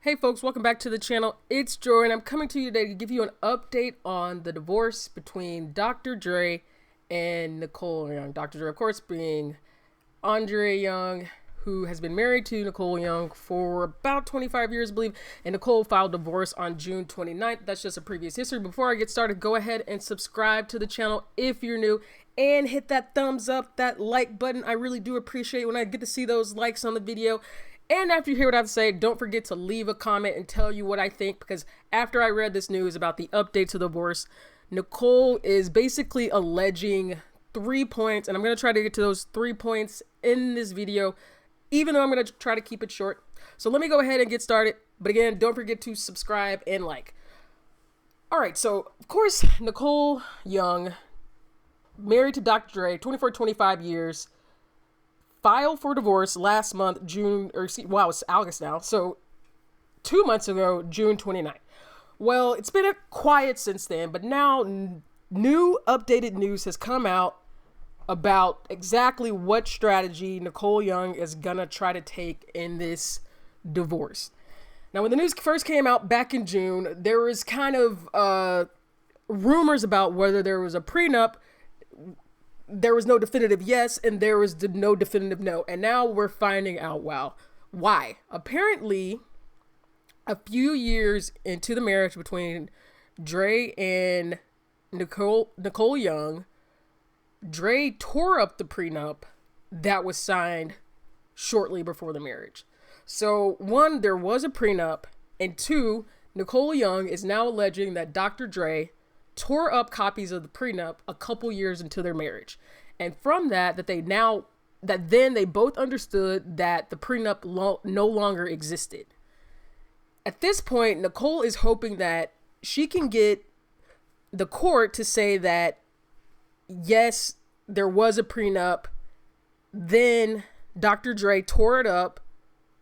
Hey folks, welcome back to the channel. It's Joy and I'm coming to you today to give you an update on the divorce between Dr. Dre and Nicole Young. Dr. Dre, of course, being Andre Young, who has been married to Nicole Young for about 25 years, I believe, and Nicole filed divorce on June 29th. That's just a previous history. Before I get started, go ahead and subscribe to the channel if you're new and hit that thumbs up, that like button. I really do appreciate it when I get to see those likes on the video. And after you hear what I have to say, don't forget to leave a comment and tell you what I think, because after I read this news about the update to the divorce, Nicole is basically alleging 3 points, and I'm going to try to get to those 3 points in this video, even though I'm going to try to keep it short. So let me go ahead and get started. But again, don't forget to subscribe and like. All right, so of course, Nicole Young, married to Dr. Dre, 25 years, filed for divorce last month, it's August now. So 2 months ago, June 29th. Well, it's been a quiet since then, but now new updated news has come out about exactly what strategy Nicole Young is gonna try to take in this divorce. Now, when the news first came out back in June, there was kind of rumors about whether there was a prenup. There was no definitive yes, and there was no definitive no. And now we're finding out, why. Apparently, a few years into the marriage between Dre and Nicole Young, Dre tore up the prenup that was signed shortly before the marriage. So, one, there was a prenup, and two, Nicole Young is now alleging that Dr. Dre tore up copies of the prenup a couple years into their marriage. And from then they both understood that the prenup no longer existed. At this point, Nicole is hoping that she can get the court to say that, yes, there was a prenup, then Dr. Dre tore it up,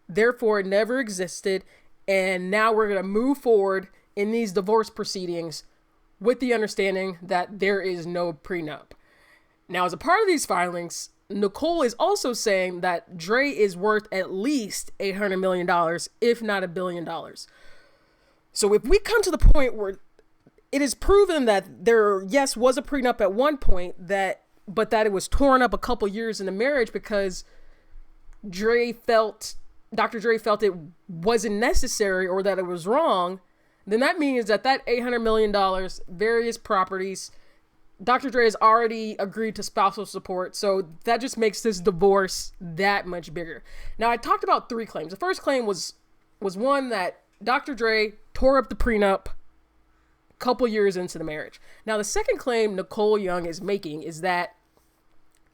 therefore it never existed, and now we're going to move forward in these divorce proceedings with the understanding that there is no prenup. Now, as a part of these filings, Nicole is also saying that Dre is worth at least $800 million, if not $1 billion. So if we come to the point where it is proven that there, yes, was a prenup at one point, but that it was torn up a couple years in the marriage because Dr. Dre felt it wasn't necessary or that it was wrong, then that means that $800 million, various properties, Dr. Dre has already agreed to spousal support. So that just makes this divorce that much bigger. Now, I talked about 3 claims. The first claim was one that Dr. Dre tore up the prenup a couple years into the marriage. Now, the second claim Nicole Young is making is that,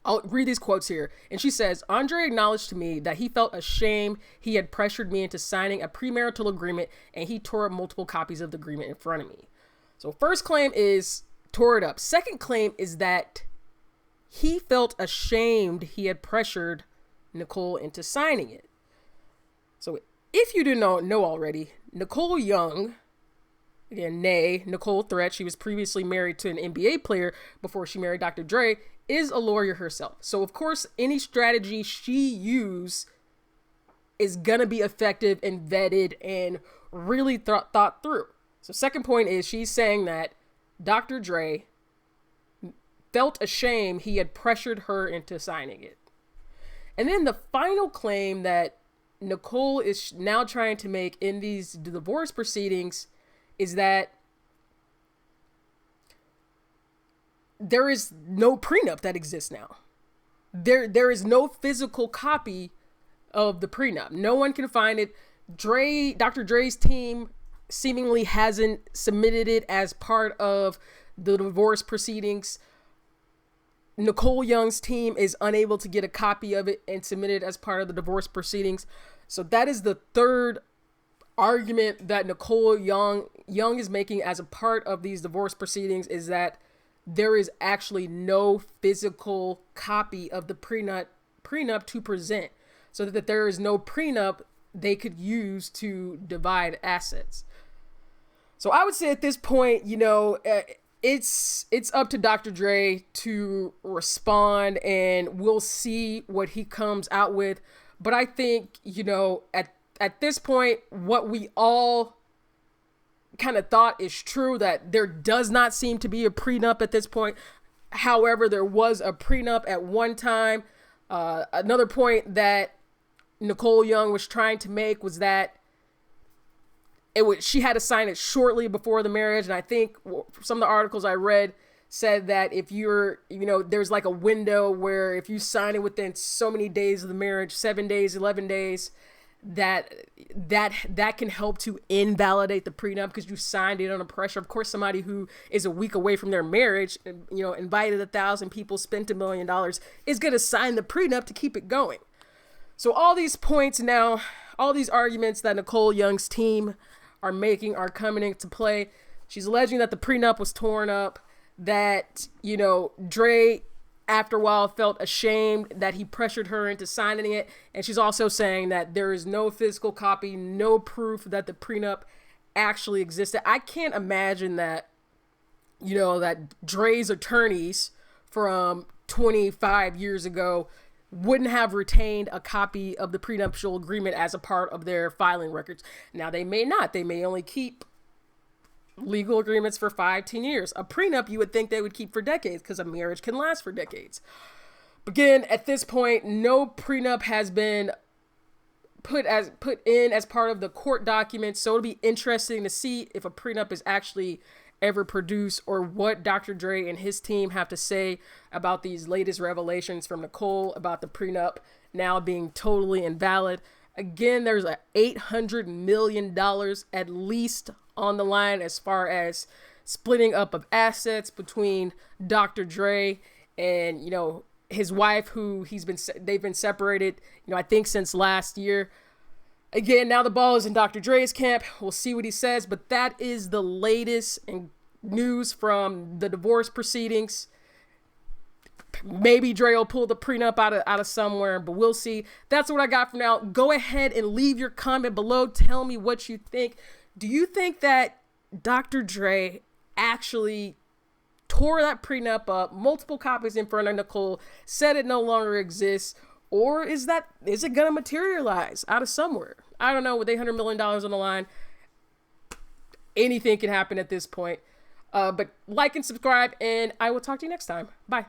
I'll read these quotes here. And she says, Andre acknowledged to me that he felt ashamed he had pressured me into signing a premarital agreement, and he tore up multiple copies of the agreement in front of me. So first claim is tore it up. Second claim is that he felt ashamed he had pressured Nicole into signing it. So if you didn't know already, Nicole Young, again, Nicole Threat, she was previously married to an NBA player before she married Dr. Dre, is a lawyer herself. So, of course, any strategy she used is going to be effective and vetted and really thought through. So, second point is she's saying that Dr. Dre felt ashamed he had pressured her into signing it. And then the final claim that Nicole is now trying to make in these divorce proceedings is that there is no prenup that exists now. There is no physical copy of the prenup. No one can find it. Dr. Dre's team seemingly hasn't submitted it as part of the divorce proceedings. Nicole Young's team is unable to get a copy of it and submit it as part of the divorce proceedings. So that is the third argument that Nicole Young is making as a part of these divorce proceedings, is that there is actually no physical copy of the prenup to present, so that there is no prenup they could use to divide assets. So I would say at this point, it's up to Dr. Dre to respond, and we'll see what he comes out with. But I think, at this point, what we all kind of thought is true, that there does not seem to be a prenup at this point. However, there was a prenup at one time. Another point that Nicole Young was trying to make was that she had to sign it shortly before the marriage. And I think some of the articles I read said that if you're, there's like a window where if you sign it within so many days of the marriage, 7 days, 11 days, that can help to invalidate the prenup because you signed it under pressure. Of course, somebody who is a week away from their marriage, invited 1,000 people, spent $1 million, is going to sign the prenup to keep it going. So all these points now, all these arguments that Nicole Young's team are making are coming into play. She's alleging that the prenup was torn up, that, Dre after a while felt ashamed that he pressured her into signing it. And she's also saying that there is no physical copy, no proof that the prenup actually existed. I can't imagine that, that Dre's attorneys from 25 years ago wouldn't have retained a copy of the prenuptial agreement as a part of their filing records. Now, they may not. They may only keep legal agreements for 5-10 years. A prenup you would think they would keep for decades because a marriage can last for decades. But again, at this point, no prenup has been put in as part of the court documents. So it'll be interesting to see if a prenup is actually ever produced or what Dr. Dre and his team have to say about these latest revelations from Nicole about the prenup now being totally invalid. Again, there's a $800 million at least on the line as far as splitting up of assets between Dr. Dre and, his wife, who they've been separated, I think since last year. Again, now the ball is in Dr. Dre's camp. We'll see what he says, but that is the latest news from the divorce proceedings. Maybe Dre will pull the prenup out of somewhere, but we'll see. That's what I got for now. Go ahead and leave your comment below. Tell me what you think. Do you think that Dr. Dre actually tore that prenup up, multiple copies in front of Nicole, said it no longer exists, or is it gonna materialize out of somewhere? I don't know. With $800 million on the line, anything can happen at this point. But like and subscribe, and I will talk to you next time. Bye.